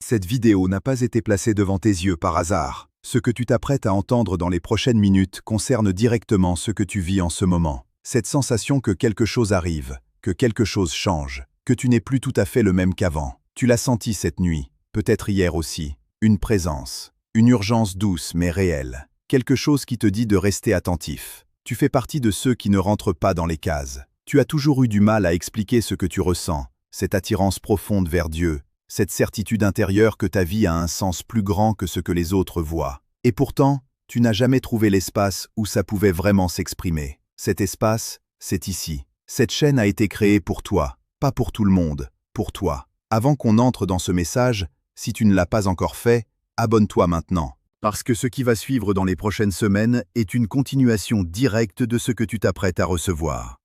Cette vidéo n'a pas été placée devant tes yeux par hasard. Ce que tu t'apprêtes à entendre dans les prochaines minutes concerne directement ce que tu vis en ce moment. Cette sensation que quelque chose arrive, que quelque chose change, que tu n'es plus tout à fait le même qu'avant. Tu l'as senti cette nuit, peut-être hier aussi. Une présence, une urgence douce mais réelle. Quelque chose qui te dit de rester attentif. Tu fais partie de ceux qui ne rentrent pas dans les cases. Tu as toujours eu du mal à expliquer ce que tu ressens, cette attirance profonde vers Dieu, cette certitude intérieure que ta vie a un sens plus grand que ce que les autres voient. Et pourtant, tu n'as jamais trouvé l'espace où ça pouvait vraiment s'exprimer. Cet espace, c'est ici. Cette chaîne a été créée pour toi, pas pour tout le monde, pour toi. Avant qu'on entre dans ce message, si tu ne l'as pas encore fait, abonne-toi maintenant. Parce que ce qui va suivre dans les prochaines semaines est une continuation directe de ce que tu t'apprêtes à recevoir.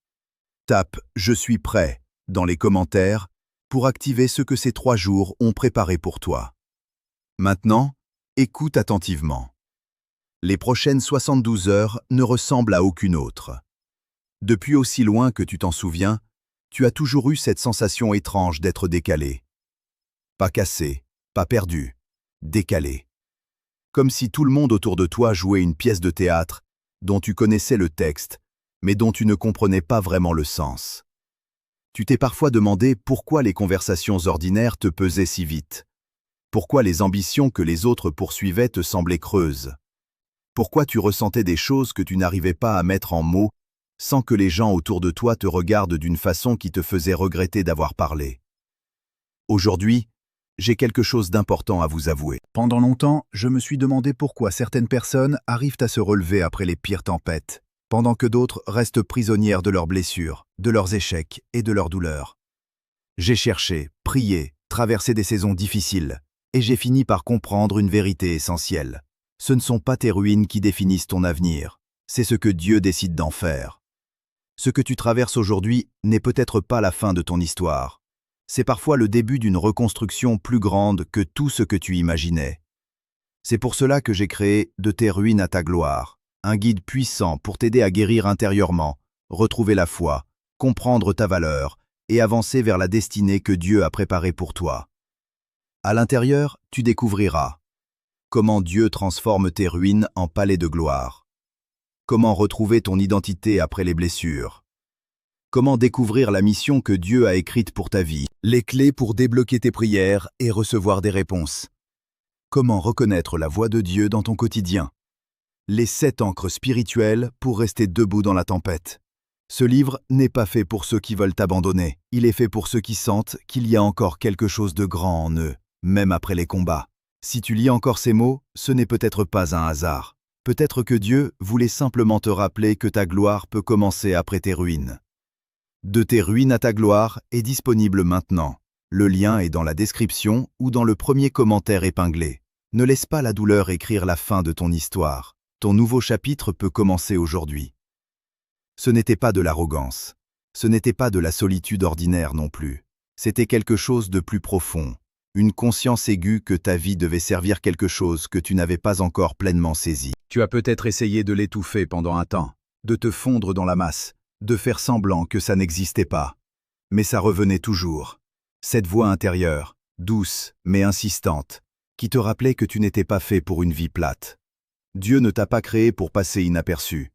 Tape « Je suis prêt » dans les commentaires pour activer ce que ces 3 jours ont préparé pour toi. Maintenant, écoute attentivement. Les prochaines 72 heures ne ressemblent à aucune autre. Depuis aussi loin que tu t'en souviens, tu as toujours eu cette sensation étrange d'être décalé. Pas cassé, pas perdu, décalé. Comme si tout le monde autour de toi jouait une pièce de théâtre dont tu connaissais le texte, mais dont tu ne comprenais pas vraiment le sens. Tu t'es parfois demandé pourquoi les conversations ordinaires te pesaient si vite. Pourquoi les ambitions que les autres poursuivaient te semblaient creuses. Pourquoi tu ressentais des choses que tu n'arrivais pas à mettre en mots sans que les gens autour de toi te regardent d'une façon qui te faisait regretter d'avoir parlé. Aujourd'hui, j'ai quelque chose d'important à vous avouer. Pendant longtemps, je me suis demandé pourquoi certaines personnes arrivent à se relever après les pires tempêtes, pendant que d'autres restent prisonnières de leurs blessures, de leurs échecs et de leurs douleurs. J'ai cherché, prié, traversé des saisons difficiles, et j'ai fini par comprendre une vérité essentielle. Ce ne sont pas tes ruines qui définissent ton avenir, c'est ce que Dieu décide d'en faire. Ce que tu traverses aujourd'hui n'est peut-être pas la fin de ton histoire. C'est parfois le début d'une reconstruction plus grande que tout ce que tu imaginais. C'est pour cela que j'ai créé De tes ruines à ta gloire, un guide puissant pour t'aider à guérir intérieurement, retrouver la foi, comprendre ta valeur et avancer vers la destinée que Dieu a préparée pour toi. À l'intérieur, tu découvriras comment Dieu transforme tes ruines en palais de gloire, comment retrouver ton identité après les blessures, comment découvrir la mission que Dieu a écrite pour ta vie, les clés pour débloquer tes prières et recevoir des réponses. Comment reconnaître la voix de Dieu dans ton quotidien. Les 7 ancres spirituelles pour rester debout dans la tempête. Ce livre n'est pas fait pour ceux qui veulent abandonner. Il est fait pour ceux qui sentent qu'il y a encore quelque chose de grand en eux, même après les combats. Si tu lis encore ces mots, ce n'est peut-être pas un hasard. Peut-être que Dieu voulait simplement te rappeler que ta gloire peut commencer après tes ruines. De tes ruines à ta gloire est disponible maintenant. Le lien est dans la description ou dans le premier commentaire épinglé. Ne laisse pas la douleur écrire la fin de ton histoire. Ton nouveau chapitre peut commencer aujourd'hui. Ce n'était pas de l'arrogance. Ce n'était pas de la solitude ordinaire non plus. C'était quelque chose de plus profond. Une conscience aiguë que ta vie devait servir quelque chose que tu n'avais pas encore pleinement saisi. Tu as peut-être essayé de l'étouffer pendant un temps, de te fondre dans la masse, de faire semblant que ça n'existait pas. Mais ça revenait toujours. Cette voix intérieure, douce mais insistante, qui te rappelait que tu n'étais pas fait pour une vie plate. Dieu ne t'a pas créé pour passer inaperçu.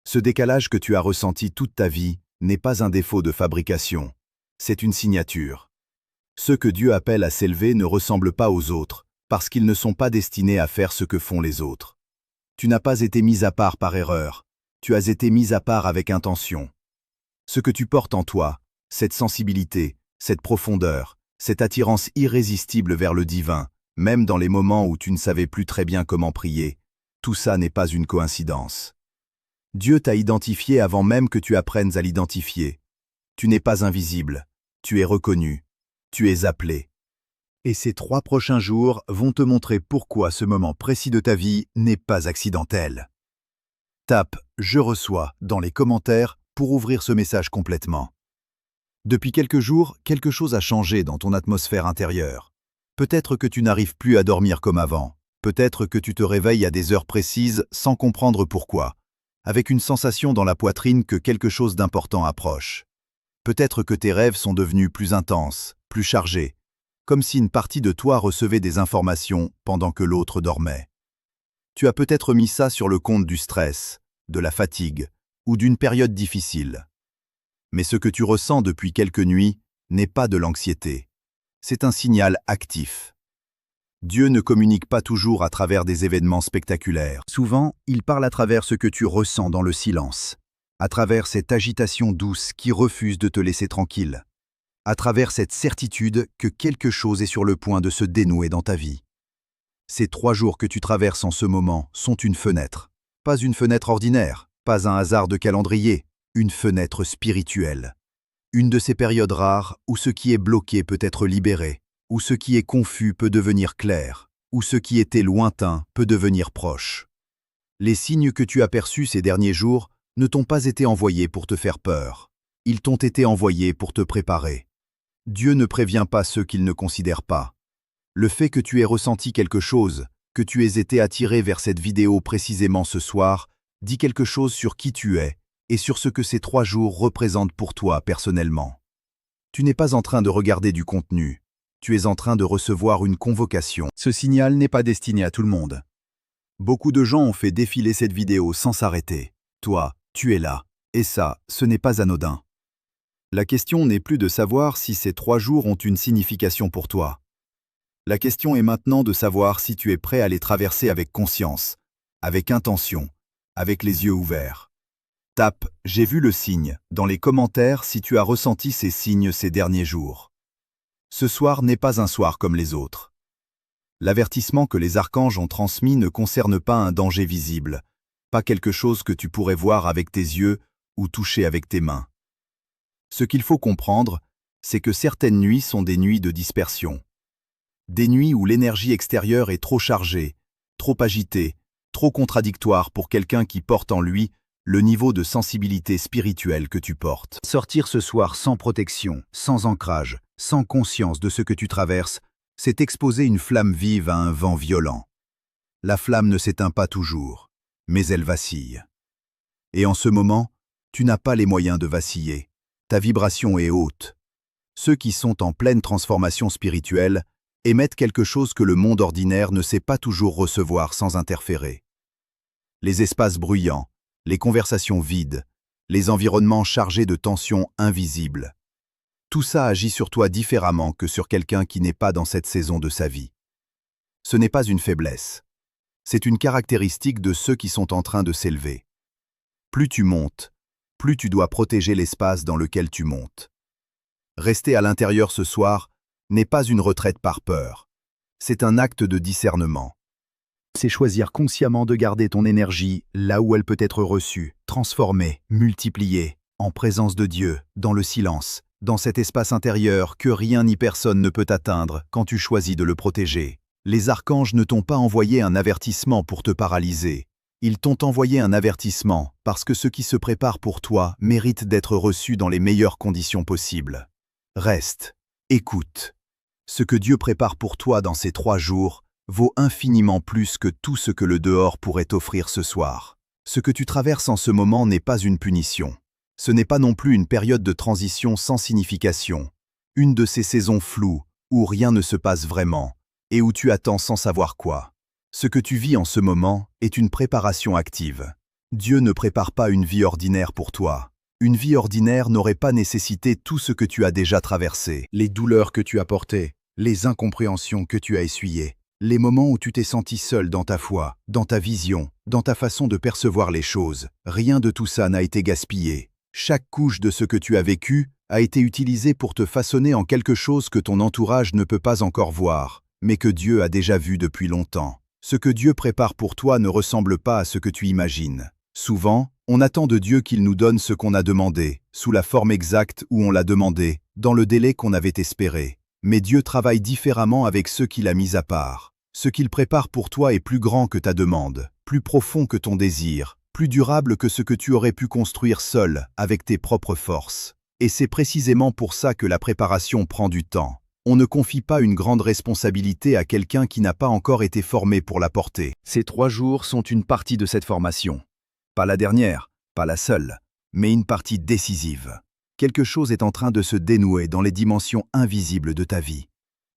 Ce décalage que tu as ressenti toute ta vie n'est pas un défaut de fabrication, c'est une signature. Ceux que Dieu appelle à s'élever ne ressemblent pas aux autres, parce qu'ils ne sont pas destinés à faire ce que font les autres. Tu n'as pas été mis à part par erreur. Tu as été mis à part avec intention. Ce que tu portes en toi, cette sensibilité, cette profondeur, cette attirance irrésistible vers le divin, même dans les moments où tu ne savais plus très bien comment prier, tout ça n'est pas une coïncidence. Dieu t'a identifié avant même que tu apprennes à l'identifier. Tu n'es pas invisible, tu es reconnu, tu es appelé. Et ces 3 prochains jours vont te montrer pourquoi ce moment précis de ta vie n'est pas accidentel. Tape « Je reçois » dans les commentaires pour ouvrir ce message complètement. Depuis quelques jours, quelque chose a changé dans ton atmosphère intérieure. Peut-être que tu n'arrives plus à dormir comme avant. Peut-être que tu te réveilles à des heures précises sans comprendre pourquoi, avec une sensation dans la poitrine que quelque chose d'important approche. Peut-être que tes rêves sont devenus plus intenses, plus chargés. comme si une partie de toi recevait des informations pendant que l'autre dormait. Tu as peut-être mis ça sur le compte du stress, de la fatigue ou d'une période difficile. Mais ce que tu ressens depuis quelques nuits n'est pas de l'anxiété. C'est un signal actif. Dieu ne communique pas toujours à travers des événements spectaculaires. Souvent, il parle à travers ce que tu ressens dans le silence, à travers cette agitation douce qui refuse de te laisser tranquille, à travers cette certitude que quelque chose est sur le point de se dénouer dans ta vie. Ces 3 jours que tu traverses en ce moment sont une fenêtre. Pas une fenêtre ordinaire, pas un hasard de calendrier, une fenêtre spirituelle. Une de ces périodes rares où ce qui est bloqué peut être libéré, où ce qui est confus peut devenir clair, où ce qui était lointain peut devenir proche. Les signes que tu as perçus ces derniers jours ne t'ont pas été envoyés pour te faire peur. Ils t'ont été envoyés pour te préparer. Dieu ne prévient pas ceux qu'il ne considère pas. Le fait que tu aies ressenti quelque chose, que tu aies été attiré vers cette vidéo précisément ce soir, dit quelque chose sur qui tu es et sur ce que ces 3 jours représentent pour toi personnellement. Tu n'es pas en train de regarder du contenu, tu es en train de recevoir une convocation. Ce signal n'est pas destiné à tout le monde. Beaucoup de gens ont fait défiler cette vidéo sans s'arrêter. Toi, tu es là, et ça, ce n'est pas anodin. La question n'est plus de savoir si ces 3 jours ont une signification pour toi. La question est maintenant de savoir si tu es prêt à les traverser avec conscience, avec intention, avec les yeux ouverts. Tape « J'ai vu le signe » dans les commentaires si tu as ressenti ces signes ces derniers jours. Ce soir n'est pas un soir comme les autres. L'avertissement que les archanges ont transmis ne concerne pas un danger visible, pas quelque chose que tu pourrais voir avec tes yeux ou toucher avec tes mains. Ce qu'il faut comprendre, c'est que certaines nuits sont des nuits de dispersion. Des nuits où l'énergie extérieure est trop chargée, trop agitée, trop contradictoire pour quelqu'un qui porte en lui le niveau de sensibilité spirituelle que tu portes. Sortir ce soir sans protection, sans ancrage, sans conscience de ce que tu traverses, c'est exposer une flamme vive à un vent violent. La flamme ne s'éteint pas toujours, mais elle vacille. Et en ce moment, tu n'as pas les moyens de vaciller. Ta vibration est haute. Ceux qui sont en pleine transformation spirituelle émettent quelque chose que le monde ordinaire ne sait pas toujours recevoir sans interférer. Les espaces bruyants, les conversations vides, les environnements chargés de tensions invisibles. Tout ça agit sur toi différemment que sur quelqu'un qui n'est pas dans cette saison de sa vie. Ce n'est pas une faiblesse. C'est une caractéristique de ceux qui sont en train de s'élever. Plus tu montes, plus tu dois protéger l'espace dans lequel tu montes. Rester à l'intérieur ce soir n'est pas une retraite par peur. C'est un acte de discernement. C'est choisir consciemment de garder ton énergie là où elle peut être reçue, transformée, multipliée, en présence de Dieu, dans le silence, dans cet espace intérieur que rien ni personne ne peut atteindre quand tu choisis de le protéger. Les archanges ne t'ont pas envoyé un avertissement pour te paralyser. Ils t'ont envoyé un avertissement parce que ce qui se prépare pour toi mérite d'être reçu dans les meilleures conditions possibles. Reste, écoute. Ce que Dieu prépare pour toi dans ces 3 jours vaut infiniment plus que tout ce que le dehors pourrait t'offrir ce soir. Ce que tu traverses en ce moment n'est pas une punition. Ce n'est pas non plus une période de transition sans signification. Une de ces saisons floues, où rien ne se passe vraiment, et où tu attends sans savoir quoi. Ce que tu vis en ce moment est une préparation active. Dieu ne prépare pas une vie ordinaire pour toi. Une vie ordinaire n'aurait pas nécessité tout ce que tu as déjà traversé, les douleurs que tu as portées, les incompréhensions que tu as essuyées, les moments où tu t'es senti seul dans ta foi, dans ta vision, dans ta façon de percevoir les choses. Rien de tout ça n'a été gaspillé. Chaque couche de ce que tu as vécu a été utilisée pour te façonner en quelque chose que ton entourage ne peut pas encore voir, mais que Dieu a déjà vu depuis longtemps. Ce que Dieu prépare pour toi ne ressemble pas à ce que tu imagines. Souvent, on attend de Dieu qu'il nous donne ce qu'on a demandé, sous la forme exacte où on l'a demandé, dans le délai qu'on avait espéré. Mais Dieu travaille différemment avec ceux qu'il a mis à part. Ce qu'il prépare pour toi est plus grand que ta demande, plus profond que ton désir, plus durable que ce que tu aurais pu construire seul, avec tes propres forces. Et c'est précisément pour ça que la préparation prend du temps. On ne confie pas une grande responsabilité à quelqu'un qui n'a pas encore été formé pour la porter. Ces 3 jours sont une partie de cette formation. Pas la dernière, pas la seule, mais une partie décisive. Quelque chose est en train de se dénouer dans les dimensions invisibles de ta vie.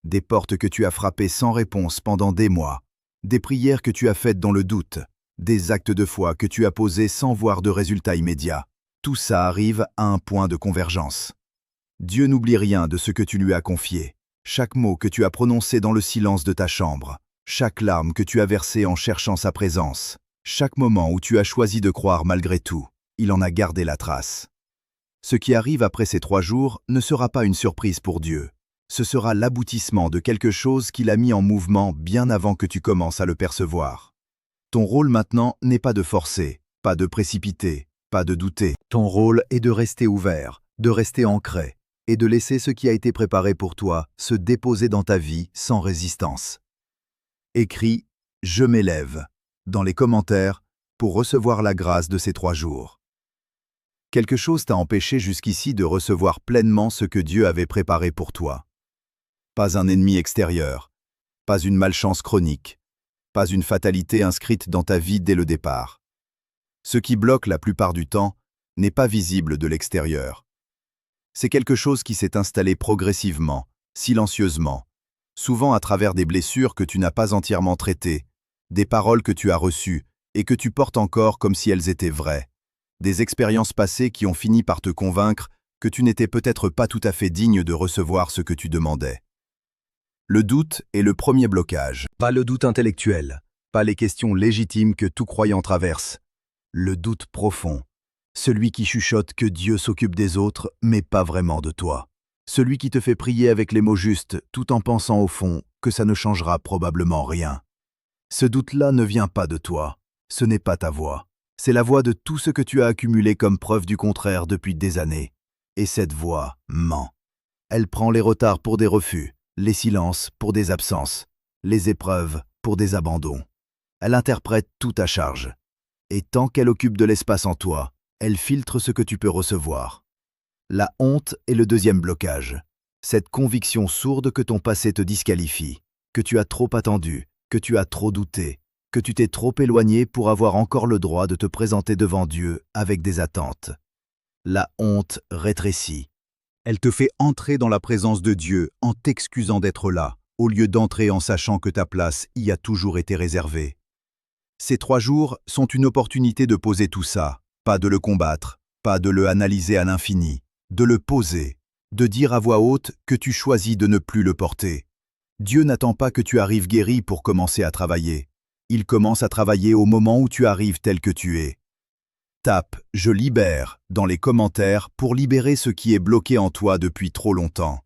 des portes que tu as frappées sans réponse pendant des mois, des prières que tu as faites dans le doute, des actes de foi que tu as posés sans voir de résultats immédiats. Tout ça arrive à un point de convergence. Dieu n'oublie rien de ce que tu lui as confié. Chaque mot que tu as prononcé dans le silence de ta chambre, chaque larme que tu as versée en cherchant sa présence, chaque moment où tu as choisi de croire malgré tout, il en a gardé la trace. Ce qui arrive après ces 3 jours ne sera pas une surprise pour Dieu. Ce sera l'aboutissement de quelque chose qu'il a mis en mouvement bien avant que tu commences à le percevoir. Ton rôle maintenant n'est pas de forcer, pas de précipiter, pas de douter. Ton rôle est de rester ouvert, de rester ancré, et de laisser ce qui a été préparé pour toi se déposer dans ta vie sans résistance. Écris « Je m'élève » dans les commentaires pour recevoir la grâce de ces 3 jours. Quelque chose t'a empêché jusqu'ici de recevoir pleinement ce que Dieu avait préparé pour toi. Pas un ennemi extérieur, pas une malchance chronique, pas une fatalité inscrite dans ta vie dès le départ. Ce qui bloque la plupart du temps n'est pas visible de l'extérieur. C'est quelque chose qui s'est installé progressivement, silencieusement, souvent à travers des blessures que tu n'as pas entièrement traitées, des paroles que tu as reçues et que tu portes encore comme si elles étaient vraies, des expériences passées qui ont fini par te convaincre que tu n'étais peut-être pas tout à fait digne de recevoir ce que tu demandais. Le doute est le premier blocage. Pas le doute intellectuel, pas les questions légitimes que tout croyant traverse. Le doute profond, celui qui chuchote que Dieu s'occupe des autres, mais pas vraiment de toi. Celui qui te fait prier avec les mots justes, tout en pensant au fond que ça ne changera probablement rien. Ce doute-là ne vient pas de toi, ce n'est pas ta voix. C'est la voix de tout ce que tu as accumulé comme preuve du contraire depuis des années. Et cette voix ment. Elle prend les retards pour des refus, les silences pour des absences, les épreuves pour des abandons. Elle interprète tout à charge. Et tant qu'elle occupe de l'espace en toi, elle filtre ce que tu peux recevoir. La honte est le deuxième blocage. Cette conviction sourde que ton passé te disqualifie, que tu as trop attendu, que tu as trop douté, que tu t'es trop éloigné pour avoir encore le droit de te présenter devant Dieu avec des attentes. La honte rétrécit. Elle te fait entrer dans la présence de Dieu en t'excusant d'être là, au lieu d'entrer en sachant que ta place y a toujours été réservée. Ces 3 jours sont une opportunité de poser tout ça, pas de le combattre, pas de le analyser à l'infini, de le poser, de dire à voix haute que tu choisis de ne plus le porter. Dieu n'attend pas que tu arrives guéri pour commencer à travailler. Il commence à travailler au moment où tu arrives tel que tu es. Tape « Je libère » dans les commentaires pour libérer ce qui est bloqué en toi depuis trop longtemps.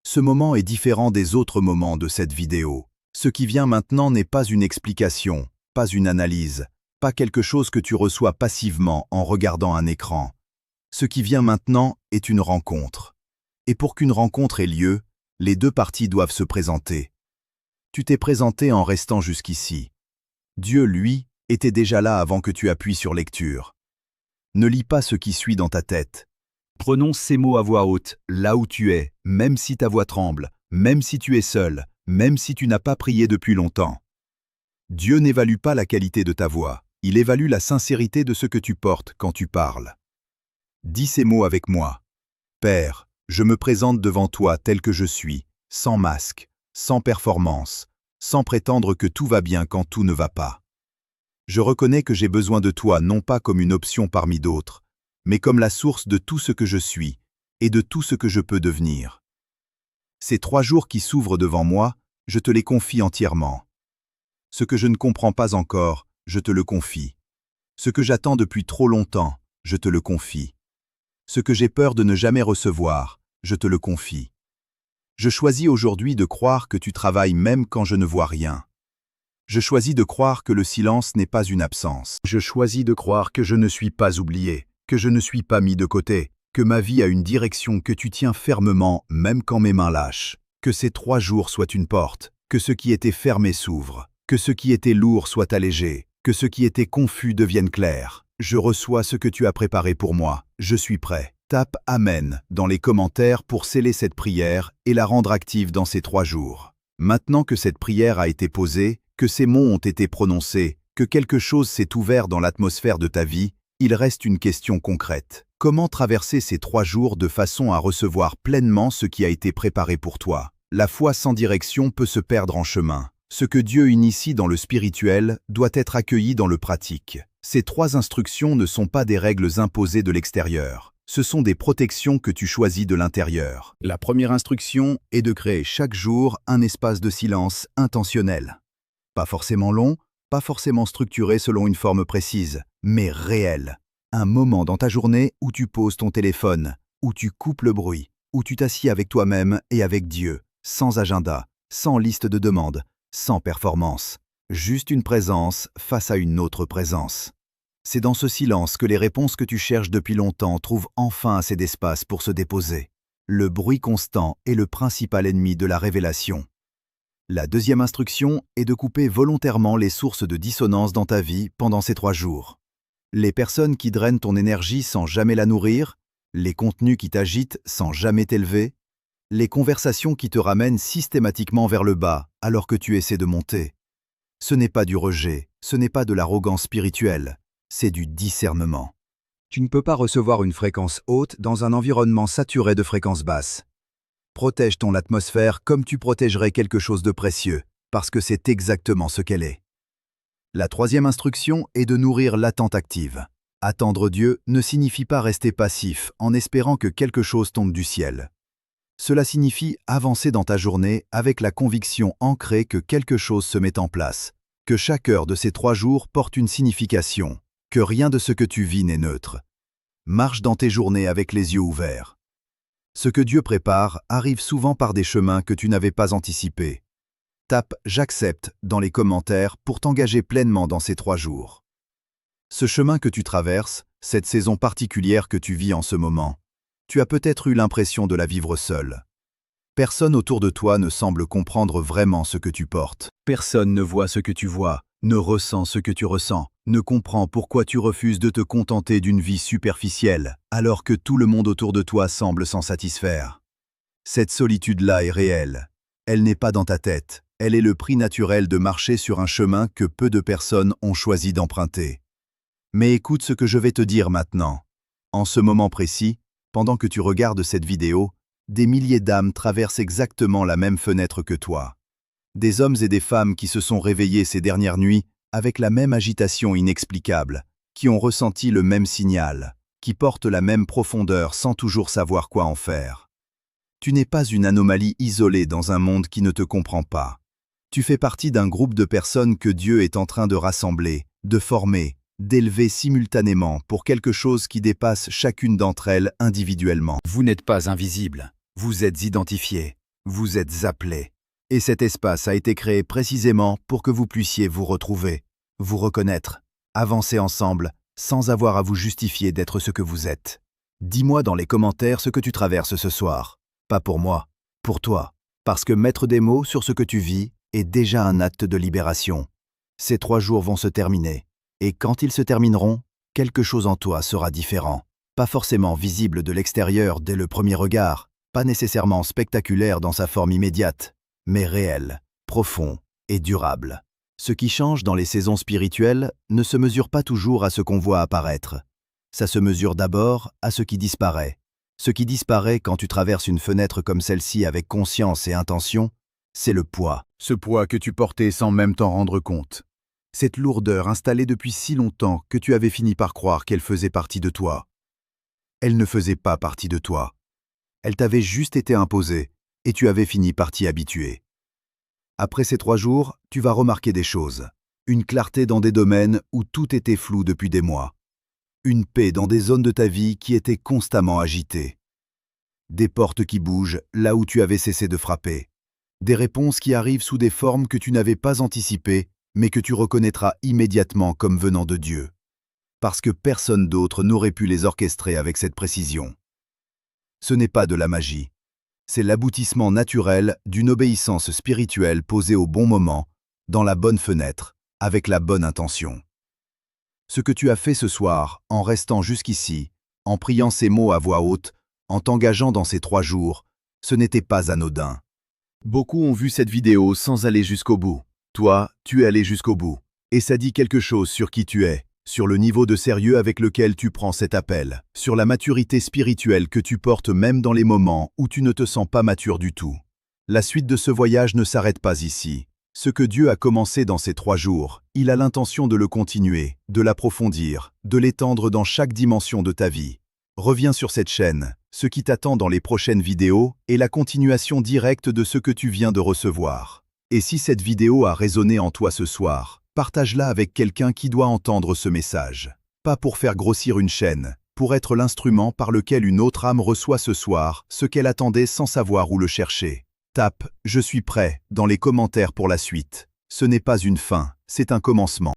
Ce moment est différent des autres moments de cette vidéo. Ce qui vient maintenant n'est pas une explication, pas une analyse, pas quelque chose que tu reçois passivement en regardant un écran. Ce qui vient maintenant est une rencontre. Et pour qu'une rencontre ait lieu, les 2 parties doivent se présenter. Tu t'es présenté en restant jusqu'ici. Dieu, lui, était déjà là avant que tu appuies sur lecture. Ne lis pas ce qui suit dans ta tête. Prononce ces mots à voix haute, là où tu es, même si ta voix tremble, même si tu es seul, même si tu n'as pas prié depuis longtemps. Dieu n'évalue pas la qualité de ta voix, il évalue la sincérité de ce que tu portes quand tu parles. Dis ces mots avec moi. Père, je me présente devant toi tel que je suis, sans masque, sans performance, sans prétendre que tout va bien quand tout ne va pas. Je reconnais que j'ai besoin de toi non pas comme une option parmi d'autres, mais comme la source de tout ce que je suis et de tout ce que je peux devenir. Ces 3 jours qui s'ouvrent devant moi, je te les confie entièrement. Ce que je ne comprends pas encore, je te le confie. Ce que j'attends depuis trop longtemps, je te le confie. Ce que j'ai peur de ne jamais recevoir, je te le confie. Je choisis aujourd'hui de croire que tu travailles même quand je ne vois rien. Je choisis de croire que le silence n'est pas une absence. Je choisis de croire que je ne suis pas oublié, que je ne suis pas mis de côté, que ma vie a une direction que tu tiens fermement même quand mes mains lâchent. Que ces 3 jours soient une porte, que ce qui était fermé s'ouvre, que ce qui était lourd soit allégé, que ce qui était confus devienne clair. Je reçois ce que tu as préparé pour moi, je suis prêt. Tape « Amen » dans les commentaires pour sceller cette prière et la rendre active dans ces 3 jours. Maintenant que cette prière a été posée, que ces mots ont été prononcés, que quelque chose s'est ouvert dans l'atmosphère de ta vie, il reste une question concrète. Comment traverser ces 3 jours de façon à recevoir pleinement ce qui a été préparé pour toi? La foi sans direction peut se perdre en chemin. Ce que Dieu initie dans le spirituel doit être accueilli dans le pratique. Ces 3 instructions ne sont pas des règles imposées de l'extérieur. Ce sont des protections que tu choisis de l'intérieur. La première instruction est de créer chaque jour un espace de silence intentionnel. Pas forcément long, pas forcément structuré selon une forme précise, mais réel. Un moment dans ta journée où tu poses ton téléphone, où tu coupes le bruit, où tu t'assieds avec toi-même et avec Dieu, sans agenda, sans liste de demandes, sans performance. Juste une présence face à une autre présence. C'est dans ce silence que les réponses que tu cherches depuis longtemps trouvent enfin assez d'espace pour se déposer. Le bruit constant est le principal ennemi de la révélation. La deuxième instruction est de couper volontairement les sources de dissonance dans ta vie pendant ces 3 jours. Les personnes qui drainent ton énergie sans jamais la nourrir, les contenus qui t'agitent sans jamais t'élever, les conversations qui te ramènent systématiquement vers le bas alors que tu essaies de monter. Ce n'est pas du rejet, ce n'est pas de l'arrogance spirituelle, c'est du discernement. Tu ne peux pas recevoir une fréquence haute dans un environnement saturé de fréquences basses. Protège ton atmosphère comme tu protégerais quelque chose de précieux, parce que c'est exactement ce qu'elle est. La troisième instruction est de nourrir l'attente active. Attendre Dieu ne signifie pas rester passif en espérant que quelque chose tombe du ciel. Cela signifie avancer dans ta journée avec la conviction ancrée que quelque chose se met en place, que chaque heure de ces 3 jours porte une signification, que rien de ce que tu vis n'est neutre. Marche dans tes journées avec les yeux ouverts. Ce que Dieu prépare arrive souvent par des chemins que tu n'avais pas anticipés. Tape « J'accepte » dans les commentaires pour t'engager pleinement dans ces 3 jours. Ce chemin que tu traverses, cette saison particulière que tu vis en ce moment, tu as peut-être eu l'impression de la vivre seule. Personne autour de toi ne semble comprendre vraiment ce que tu portes. Personne ne voit ce que tu vois, ne ressent ce que tu ressens, ne comprend pourquoi tu refuses de te contenter d'une vie superficielle, alors que tout le monde autour de toi semble s'en satisfaire. Cette solitude-là est réelle. Elle n'est pas dans ta tête. Elle est le prix naturel de marcher sur un chemin que peu de personnes ont choisi d'emprunter. Mais écoute ce que je vais te dire maintenant. En ce moment précis, pendant que tu regardes cette vidéo, des milliers d'âmes traversent exactement la même fenêtre que toi. Des hommes et des femmes qui se sont réveillés ces dernières nuits avec la même agitation inexplicable, qui ont ressenti le même signal, qui portent la même profondeur sans toujours savoir quoi en faire. Tu n'es pas une anomalie isolée dans un monde qui ne te comprend pas. Tu fais partie d'un groupe de personnes que Dieu est en train de rassembler, de former, d'élever simultanément pour quelque chose qui dépasse chacune d'entre elles individuellement. Vous n'êtes pas invisible, vous êtes identifiés, vous êtes appelés. Et cet espace a été créé précisément pour que vous puissiez vous retrouver, vous reconnaître, avancer ensemble, sans avoir à vous justifier d'être ce que vous êtes. Dis-moi dans les commentaires ce que tu traverses ce soir. Pas pour moi, pour toi. Parce que mettre des mots sur ce que tu vis est déjà un acte de libération. Ces 3 jours vont se terminer. Et quand ils se termineront, quelque chose en toi sera différent. Pas forcément visible de l'extérieur dès le premier regard, pas nécessairement spectaculaire dans sa forme immédiate, mais réel, profond et durable. Ce qui change dans les saisons spirituelles ne se mesure pas toujours à ce qu'on voit apparaître. Ça se mesure d'abord à ce qui disparaît. Ce qui disparaît quand tu traverses une fenêtre comme celle-ci avec conscience et intention, c'est le poids. Ce poids que tu portais sans même t'en rendre compte. Cette lourdeur installée depuis si longtemps que tu avais fini par croire qu'elle faisait partie de toi. Elle ne faisait pas partie de toi. Elle t'avait juste été imposée et tu avais fini par t'y habituer. Après ces 3 jours, tu vas remarquer des choses. Une clarté dans des domaines où tout était flou depuis des mois. Une paix dans des zones de ta vie qui étaient constamment agitées. Des portes qui bougent là où tu avais cessé de frapper. Des réponses qui arrivent sous des formes que tu n'avais pas anticipées, mais que tu reconnaîtras immédiatement comme venant de Dieu. Parce que personne d'autre n'aurait pu les orchestrer avec cette précision. Ce n'est pas de la magie. C'est l'aboutissement naturel d'une obéissance spirituelle posée au bon moment, dans la bonne fenêtre, avec la bonne intention. Ce que tu as fait ce soir, en restant jusqu'ici, en priant ces mots à voix haute, en t'engageant dans ces 3 jours, ce n'était pas anodin. Beaucoup ont vu cette vidéo sans aller jusqu'au bout. Toi, tu es allé jusqu'au bout. Et ça dit quelque chose sur qui tu es, sur le niveau de sérieux avec lequel tu prends cet appel, sur la maturité spirituelle que tu portes même dans les moments où tu ne te sens pas mature du tout. La suite de ce voyage ne s'arrête pas ici. Ce que Dieu a commencé dans ces 3 jours, il a l'intention de le continuer, de l'approfondir, de l'étendre dans chaque dimension de ta vie. Reviens sur cette chaîne. Ce qui t'attend dans les prochaines vidéos est la continuation directe de ce que tu viens de recevoir. Et si cette vidéo a résonné en toi ce soir, partage-la avec quelqu'un qui doit entendre ce message. Pas pour faire grossir une chaîne, pour être l'instrument par lequel une autre âme reçoit ce soir ce qu'elle attendait sans savoir où le chercher. Tape « Je suis prêt » dans les commentaires pour la suite. Ce n'est pas une fin, c'est un commencement.